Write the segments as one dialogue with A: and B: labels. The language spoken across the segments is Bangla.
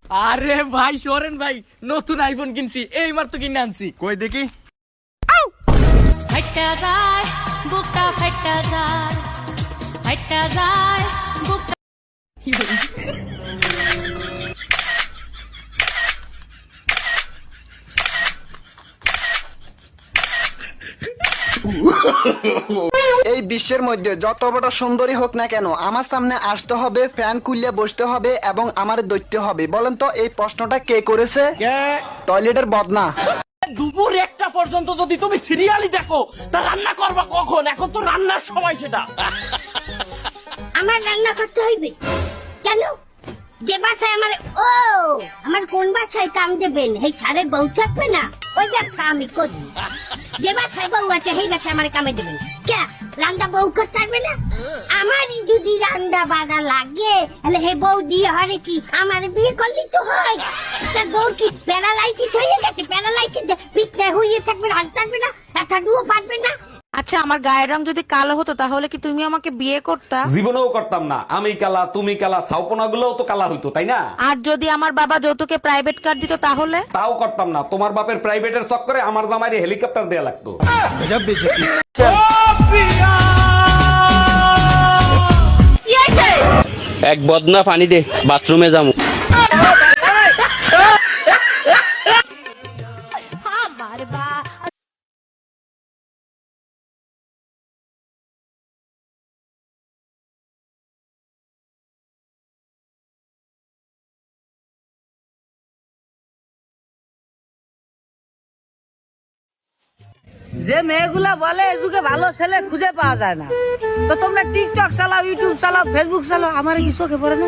A: আরে ভাই সোরেন ভাই, নতুন আইফোন কিনছি, এই মাত্র কিনে আনছি।
B: কই দেখি।
C: ফাইটা যায় বুকটা, ফাইটা যায়, ফাইটা যায় বুকটা।
D: এই বিশ্বের মধ্যে যত বড় সুন্দরী হোক না কেন, আমার সামনে আসতে হবে, ফ্যান খুললে বসতে হবে এবং আমার দৈত্য হবে। বলেন তো এই প্রশ্নটা কে করেছে? টয়লেটের বদনা।
A: দুপুর 1টা পর্যন্ত যদি তুমি সিরিয়ালই দেখো, তা রান্না করবা কখন? এখন তো রান্নার সময় সেটা।
E: আমার রান্না করতে হইবে কেন? যে বাসায় আমার কোন বাসায় কাম দেবেন, এই ছাড়ের বউ থাকবে না, ওই ব্যবসা আমি করি। যে বাসায় বউ আছে সেই বাসায় আমার কামে দেবেন কে? রান্না বউ করতে পারবে না? আমারই যদি রান্না বাড়া লাগে, তাহলে হে বউ দিয়ে হরে কি আমার বিয়ে করলেই তো হয়। তার বউ কি প্যারালাইসিস হয়ে গেছে? প্যারালাইসিস বিছনায় হয়ে থাকবে, হালতে পারবে না, একটা ডুও পারবে না।
F: আচ্ছা, আমার গায়ের রং যদি কালো হতো তাহলে কি তুমি আমাকে বিয়ে করতা?
G: জীবনেও করতাম না। আমি কালা, তুমি কালা, ছাউপনা গুলোও তো কালা হইতো, তাই না?
F: আর যদি আমার বাবা যৌতুকে প্রাইভেট কার দিত তাহলে?
G: তাও করতাম না। তোমার বাপের প্রাইভেটের চক্করে আমার জামাইরে হেলিকপ্টার দেয়া লাগতো।
H: এক বদনা পানি দে, বাথরুমে যাবো।
I: যে মেয়েগুলা বলে এই যুগে ভালো ছেলে খুঁজে পাওয়া যায় না, তো তোমরা টিকটক চালাও, ইউটিউব চালাও, ফেসবুক চালাও, আমার কি চোখে পড়ে না?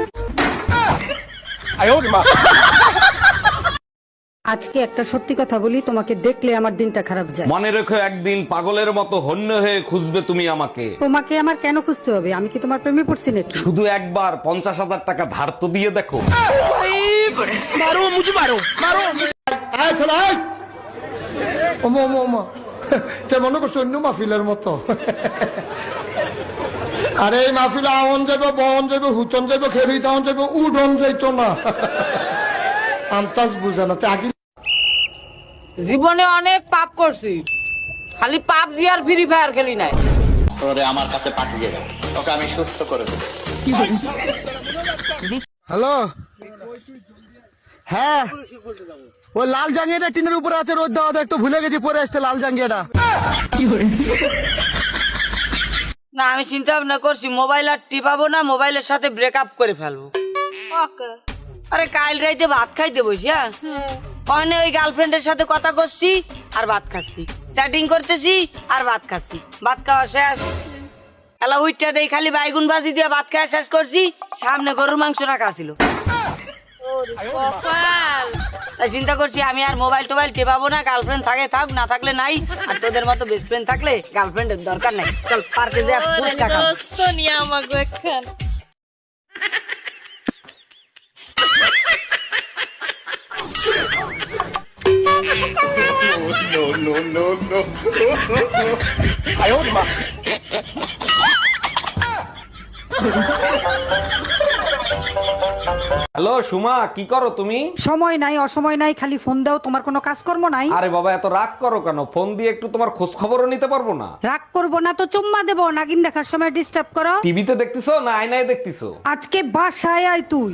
J: আজকে একটা সত্যি কথা বলি, তোমাকে দেখলে আমার দিনটা খারাপ যায়।
G: মনে রেখো, একদিন পাগলের মতো হন্য হয়ে খুঁজবে তুমি আমাকে।
J: তোমাকে আমার কেন খুঁজতে হবে? আমি কি তোমার প্রেমে পড়ছি নাকি?
G: শুধু একবার 50,000 টাকা ধার তো দিয়ে দেখো।
A: মারো মুঝে, মারো মারো।
B: মনে করছো অন্য মাহফিলের মতো? আরে এই মাহফিলে আমন যাইব, বন যাইব, হুতন যাইব, খেরি তাহন যাইব, উডন যাইতো না। আমতাজ বুঝে না। আগে
I: জীবনে অনেক পাপ করছি, খালি পাপ জিয়ার ফ্রি ফায়ার খেলি নাই।
H: তোরে আমার কাছে পাঠিয়ে দে, তোকে আমি সুস্থ করে দেবো।
B: হ্যালো, হ্যাঁ ওই লাল জাঙ্গিয়াটা টিনের উপরে আছে, রোদ দেওয়া দেখতো, ভুলে গেছি পরে আসতে লাল জাঙ্গিয়াটা।
I: না, আমি চিন্তা ভাবনা করছি মোবাইল আর টিপাবো না, মোবাইলের সাথে ব্রেকআপ করে ফেলবো। আরে কাল রাইতে ভাত খাইতে বসি, হ্যাঁ ওই গার্লফ্রেন্ডের সাথে কথা করছি আর ভাত খাচ্ছি, চ্যাটিং করতেছি আর ভাত খাচ্ছি, ভাত খাওয়া শেষ। এলা উইটটা দেই খালি বাইগুন ভাজি দিয়ে ভাত খাওয়া শেষ করছি, সামনে গরুর মাংস রাখা ছিল। তাই চিন্তা করছি আমি আর মোবাইল টোবাইল টেপাবো না, গার্লফ্রেন্ড থাকে থাক, না থাকলে নাই, আর তোদের মতো বেস্ট ফ্রেন্ড থাকলে গার্লফ্রেন্ডের দরকার নাই। চল পার্কে যা ফুচকা খাবো।
C: নিয়ে আমাকে একখান
G: হ্যালো সুমা, কি করো তুমি?
J: সময় নাই, অসময় নাই, খালি ফোন দাও, তোমার কোনো কাজকর্ম নাই?
G: আরে বাবা, এত রাগ করো কেন? ফোন দিয়ে একটু তোমার খোঁজ খবরও নিতে পারবো না?
J: রাগ করবো না তো চুম্মা দেবো, নাগিন দেখার সময় ডিস্টার্ব করো।
G: টিভিতে দেখতেছো না আয়নায় দেখতেছো?
J: আজকে বাসায় আয় তুই।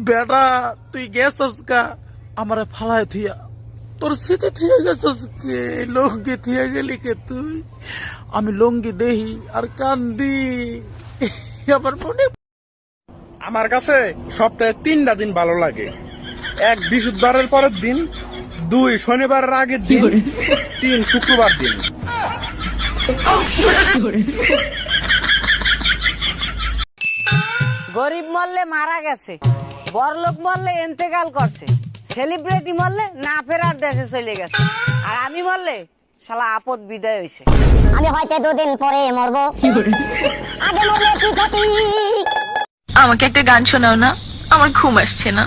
A: বেটা তুই গেছস কা আমারে ফালায় থিয়া, তোর স্মৃতি ঠিক গেছস কে? লঙ্গি থিয়া গেলি কে তুই? আমি লঙ্গি দেহি আর কান্দি, আমার মনে। আমার কাছে সপ্তাহে 3টা দিন ভালো লাগে। 1 বৃহস্পতিবারের পরের দিন, 2 শনিবারের আগের দিন, 3 শুক্রবার দিন।
I: গরিব মরলে মারা গেছে, বড়লোক মরলে ইন্তেকাল করছে, সেলিব্রিটি মরলে না ফেরার দেশে চলে গেছে, আর আমি মরলে শালা আপদ বিদায় হইছে।
E: আমি হয়তো 2 দিন পরে মরবো, আগে মরলে কি ক্ষতি?
C: আমাকে একটা গান শোনাও না, আমার ঘুম আসছে না,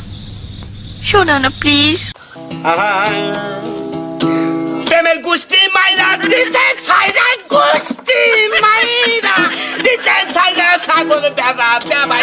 C: শোনাও না প্লিজ।
A: প্রেমের গোষ্ঠী মাইরা দিছে, ছাইরা গোষ্ঠী মাইরা বিচার চাইলে সাগরে বেড়া বেবাই